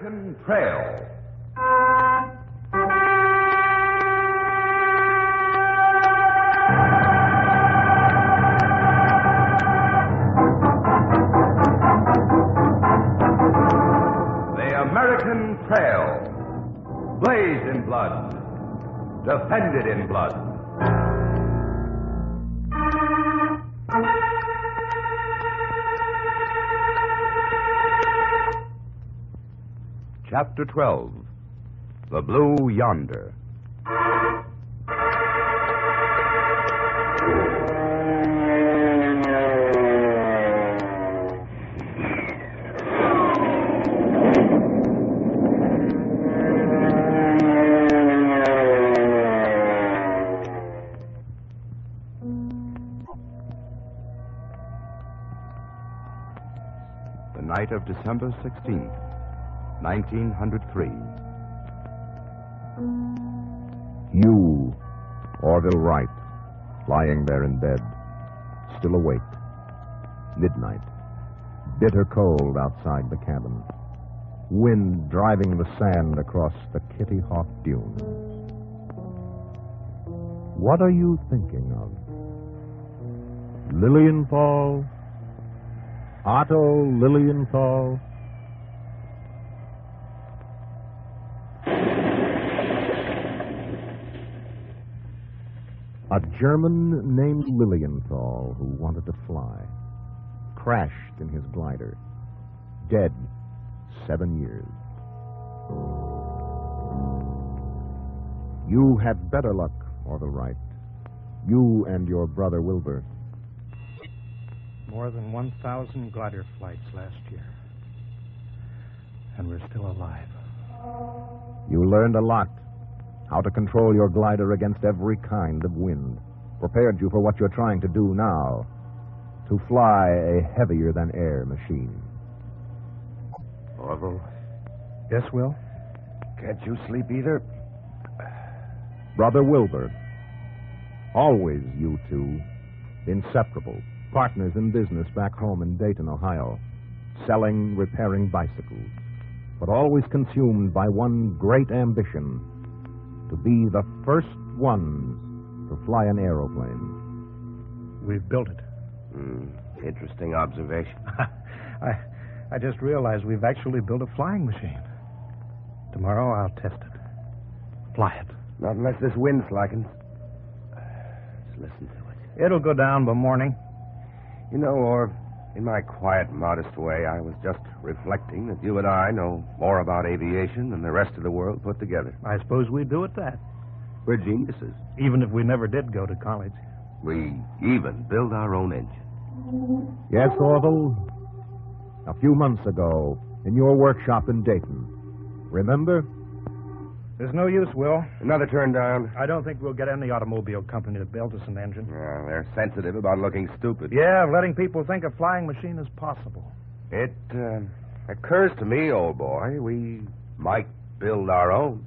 American Trail. The American Trail. Blazed in blood. Defended in blood. Chapter 12. The Blue Yonder. The night of December 16th. 1903. You, Orville Wright, lying there in bed, still awake. Midnight. Bitter cold outside the cabin. Wind driving the sand across the Kitty Hawk dunes. What are you thinking of? Lilienthal? Otto Lilienthal? A German named Lilienthal who wanted to fly. Crashed in his glider. Dead 7 years. You had better luck, Orville Wright. You and your brother Wilbur. More than 1,000 glider flights last year. And we're still alive. You learned a lot. How to control your glider against every kind of wind. Prepared you for what you're trying to do now. To fly a heavier-than-air machine. Orville, Yes, Will? can't you sleep either? Brother Wilbur. Always you two. Inseparable. Partners in business back home in Dayton, Ohio. Selling, repairing bicycles. But always consumed by one great ambition. To be the first ones to fly an aeroplane. We've built it. Interesting observation. I just realized we've actually built a flying machine. Tomorrow I'll test it. Fly it. Not unless this wind slackens. Let's listen to it. It'll go down by morning. You know, Orv, in my quiet, modest way, I was just reflecting that you and I know more about aviation than the rest of the world put together. I suppose we do at that. We're geniuses. Even if we never did go to college. We even build our own engine. Yes, Orville. A few months ago, in your workshop in Dayton. Remember? There's no use, Will. Another turn down. I don't think we'll get any automobile company to build us an engine. Well, they're sensitive about looking stupid. Yeah, letting people think a flying machine is possible. It occurs to me, old boy, we might build our own.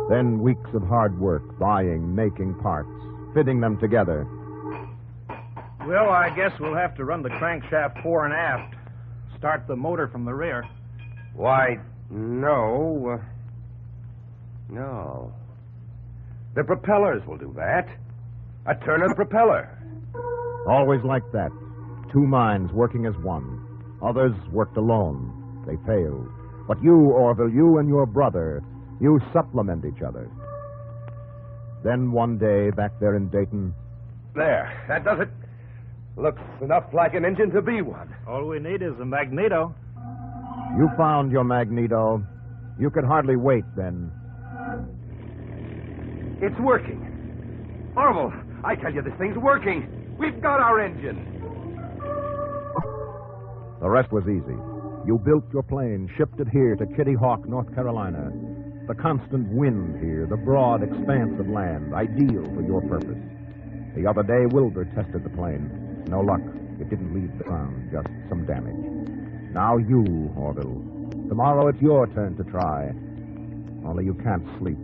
Then weeks of hard work, buying, making parts, fitting them together. Well, I guess we'll have to run the crankshaft fore and aft. Start the motor from the rear. Why, no. No. The propellers will do that. A Turner propeller. Always like that. Two minds working as one. Others worked alone. They failed. But you, Orville, you and your brother, you supplement each other. Then one day, back there in Dayton... There, that does it. Looks enough like an engine to be one. All we need is a magneto. You found your magneto. You could hardly wait then. It's working. Orville, I tell you, this thing's working. We've got our engine. The rest was easy. You built your plane, shipped it here to Kitty Hawk, North Carolina. The constant wind here, the broad expanse of land, ideal for your purpose. The other day, Wilbur tested the plane. No luck. It didn't leave the ground, just some damage. Now you, Orville. Tomorrow it's your turn to try. Only you can't sleep.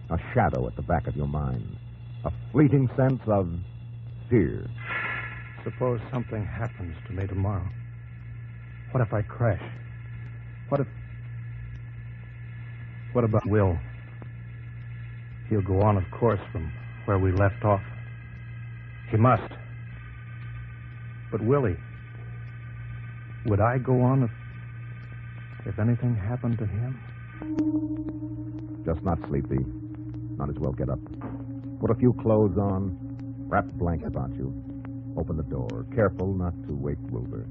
A shadow at the back of your mind. A fleeting sense of fear. Suppose something happens to me tomorrow. What if I crash? What about Will? He'll go on, of course, from where we left off. He must. But Willie, would I go on if anything happened to him? Just not sleepy. Might as well get up. Put a few clothes on. Wrap a blanket about you. Open the door. Careful not to wake Wilbur.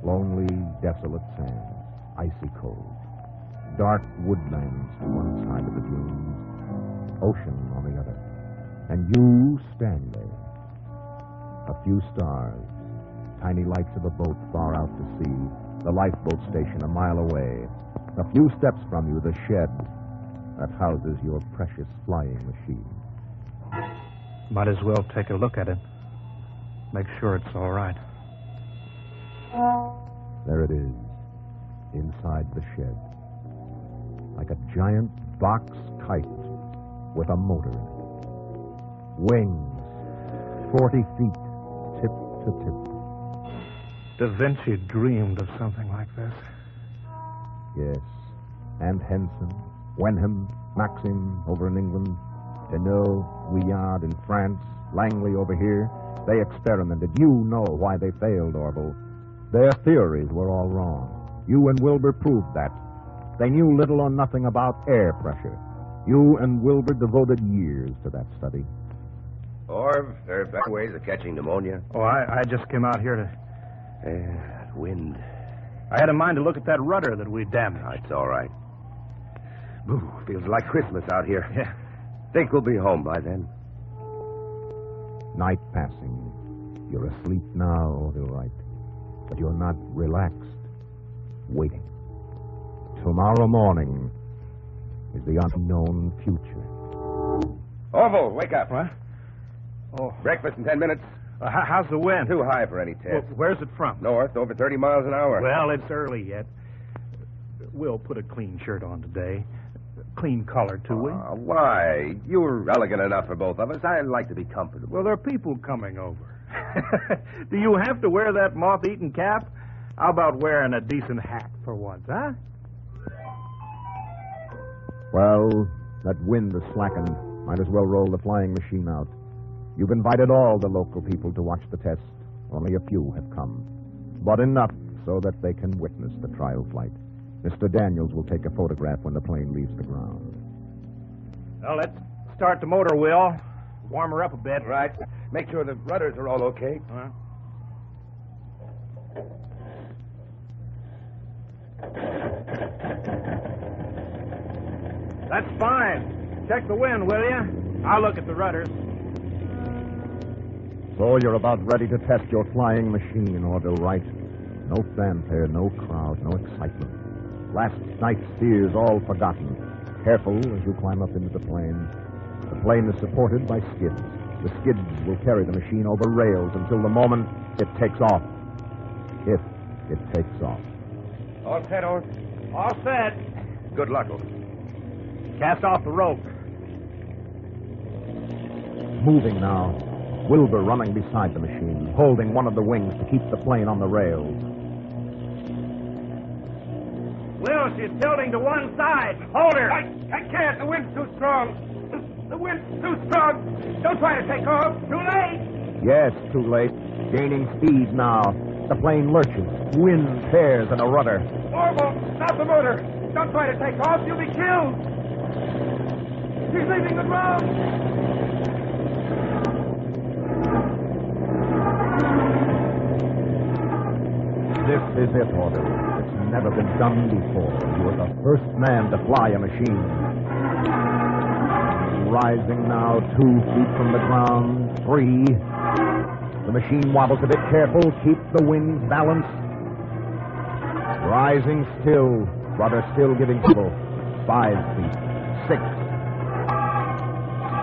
Lonely, desolate sands. Icy cold. Dark woodlands to one side of the dunes. Ocean on the other. And you stand there. A few stars. Tiny lights of a boat far out to sea. The lifeboat station a mile away. A few steps from you, the shed that houses your precious flying machine. Might as well take a look at it. Make sure it's all right. There it is, inside the shed. Like a giant box kite with a motor in it. Wings, 40 feet, tip to tip. Da Vinci dreamed of something like this. Yes, and Henson, Wenham, Maxim over in England, Denot, Vuillard in France, Langley over here. They experimented. You know why they failed, Orville. Their theories were all wrong. You and Wilbur proved that. They knew little or nothing about air pressure. You and Wilbur devoted years to that study. Orv, there are better ways of catching pneumonia. Oh, I just came out here to... That wind. I had a mind to look at that rudder that we damaged. Oh, it's all right. Ooh, feels like Christmas out here. Yeah. Think we'll be home by then. Night passing. You're asleep now, all right. But you're not relaxed. Waiting. Tomorrow morning is the unknown future. Orville, wake up. What? Oh. Breakfast in 10 minutes. How's the wind? Too high for any test. Well, where's it from? North, over 30 miles an hour. Well, it's early yet. We'll put a clean shirt on today. Clean collar, too, will you? Why? You're elegant enough for both of us. I'd like to be comfortable. Well, there are people coming over. Do you have to wear that moth-eaten cap? How about wearing a decent hat for once, huh? Well, that wind is slackened. Might as well roll the flying machine out. You've invited all the local people to watch the test. Only a few have come. But enough so that they can witness the trial flight. Mr. Daniels will take a photograph when the plane leaves the ground. Well, let's start the motor, Will. Warm her up a bit. Right. Make sure the rudders are all okay. That's fine. Check the wind, will you? I'll look at the rudders. So you're about ready to test your flying machine, Orville Wright. No fanfare, no crowd, no excitement. Last night's fears all forgotten. Careful as you climb up into the plane. The plane is supported by skids. The skids will carry the machine over rails until the moment it takes off. If it takes off. All set, Orv? All set. Good luck, Orv. Cast off the rope. Moving now. Wilbur running beside the machine, holding one of the wings to keep the plane on the rails. Will, she's tilting to one side. Hold her. I can't. The wind's too strong. The wind's too strong. Don't try to take off. Too late. Yes, too late. Gaining speed now. The plane lurches. Wind tears in a rudder. Orville, stop the motor. Don't try to take off. You'll be killed. She's leaving the ground. This is it, Orville. It's never been done before. You are the first man to fly a machine. Rising now 2 feet from the ground. 3. The machine wobbles a bit. Careful. Keep the wings balanced. Rising still. Rudder still giving trouble. 5 feet. 6.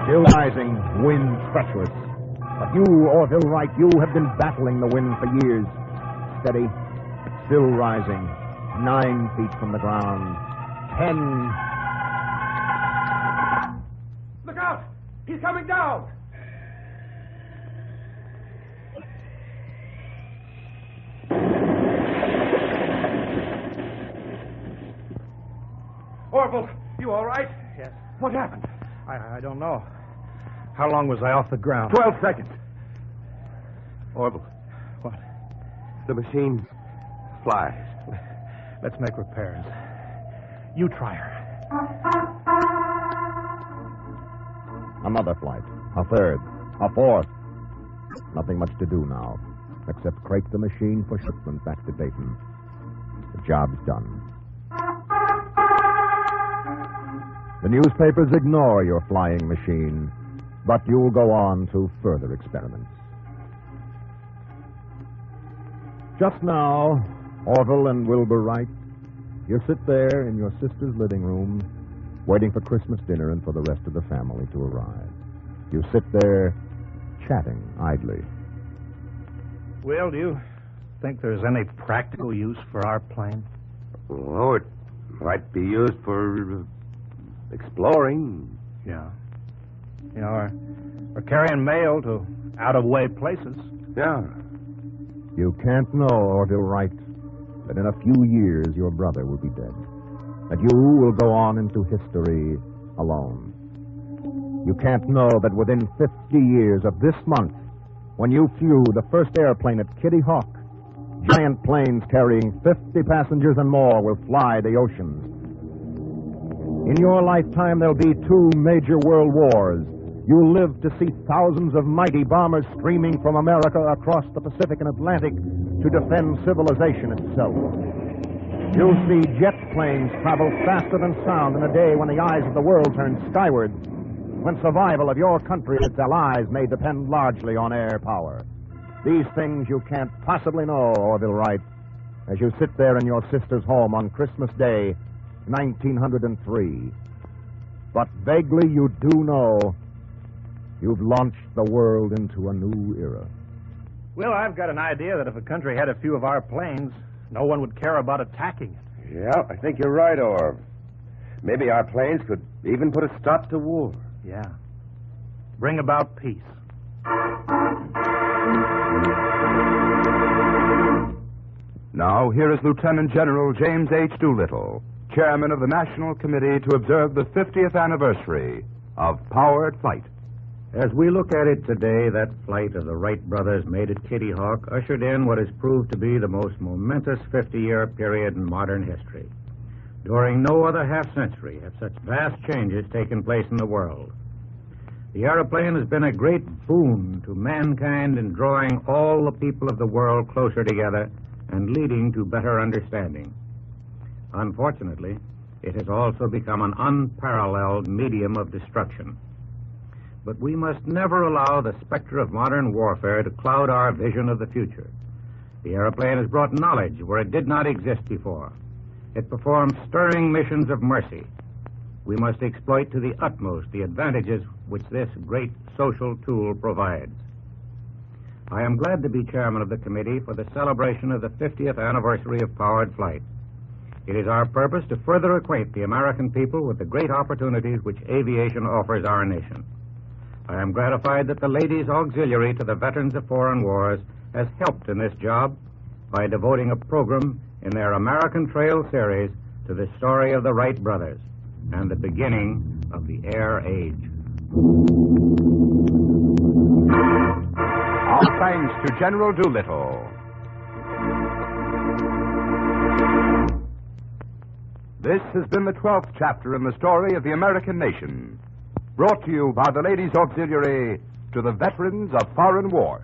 Still rising. Wind treacherous. But you, Orville Wright, you have been battling the wind for years. Steady. Still rising. 9 feet from the ground. 10. Look out! He's coming down! Orville, you all right? Yes. What happened? I don't know. How long was I off the ground? 12 seconds. Orville, What? the machine flies. Let's make repairs. You try her. Another flight. A third. A fourth. Nothing much to do now, except crate the machine for shipment back to Dayton. The job's done. The newspapers ignore your flying machine, but you'll go on to further experiments. Just now, Orville and Wilbur Wright, you sit there in your sister's living room, waiting for Christmas dinner and for the rest of the family to arrive. You sit there, chatting idly. Will, do you think there's any practical use for our plane? Oh, it might be used for exploring. Yeah. You know, or carrying mail to out-of-way places. Yeah. You can't know, Orville Wright, that in a few years your brother will be dead. That you will go on into history alone. You can't know that within 50 years of this month, when you flew the first airplane at Kitty Hawk, giant planes carrying 50 passengers and more will fly the oceans. In your lifetime, there'll be 2 major world wars. You'll live to see thousands of mighty bombers streaming from America across the Pacific and Atlantic to defend civilization itself. You'll see jet planes travel faster than sound in a day when the eyes of the world turn skyward, when survival of your country and its allies may depend largely on air power. These things you can't possibly know, Orville Wright, as you sit there in your sister's home on Christmas Day, 1903. But vaguely you do know you've launched the world into a new era. Well, I've got an idea that if a country had a few of our planes, no one would care about attacking it. Yeah, I think you're right, Orv. Maybe our planes could even put a stop to war. Yeah. Bring about peace. Now, here is Lieutenant General James H. Doolittle, chairman of the National Committee to observe the 50th anniversary of powered flight. As we look at it today, that flight of the Wright brothers made at Kitty Hawk ushered in what has proved to be the most momentous 50-year period in modern history. During no other half-century have such vast changes taken place in the world. The aeroplane has been a great boon to mankind in drawing all the people of the world closer together and leading to better understanding. Unfortunately, it has also become an unparalleled medium of destruction. But we must never allow the specter of modern warfare to cloud our vision of the future. The airplane has brought knowledge where it did not exist before. It performs stirring missions of mercy. We must exploit to the utmost the advantages which this great social tool provides. I am glad to be chairman of the committee for the celebration of the 50th anniversary of powered flight. It is our purpose to further acquaint the American people with the great opportunities which aviation offers our nation. I am gratified that the Ladies Auxiliary to the Veterans of Foreign Wars has helped in this job by devoting a program in their American Trail series to the story of the Wright brothers and the beginning of the air age. Our thanks to General Doolittle. This has been the 12th chapter in the story of the American nation, brought to you by the Ladies Auxiliary to the Veterans of Foreign Wars.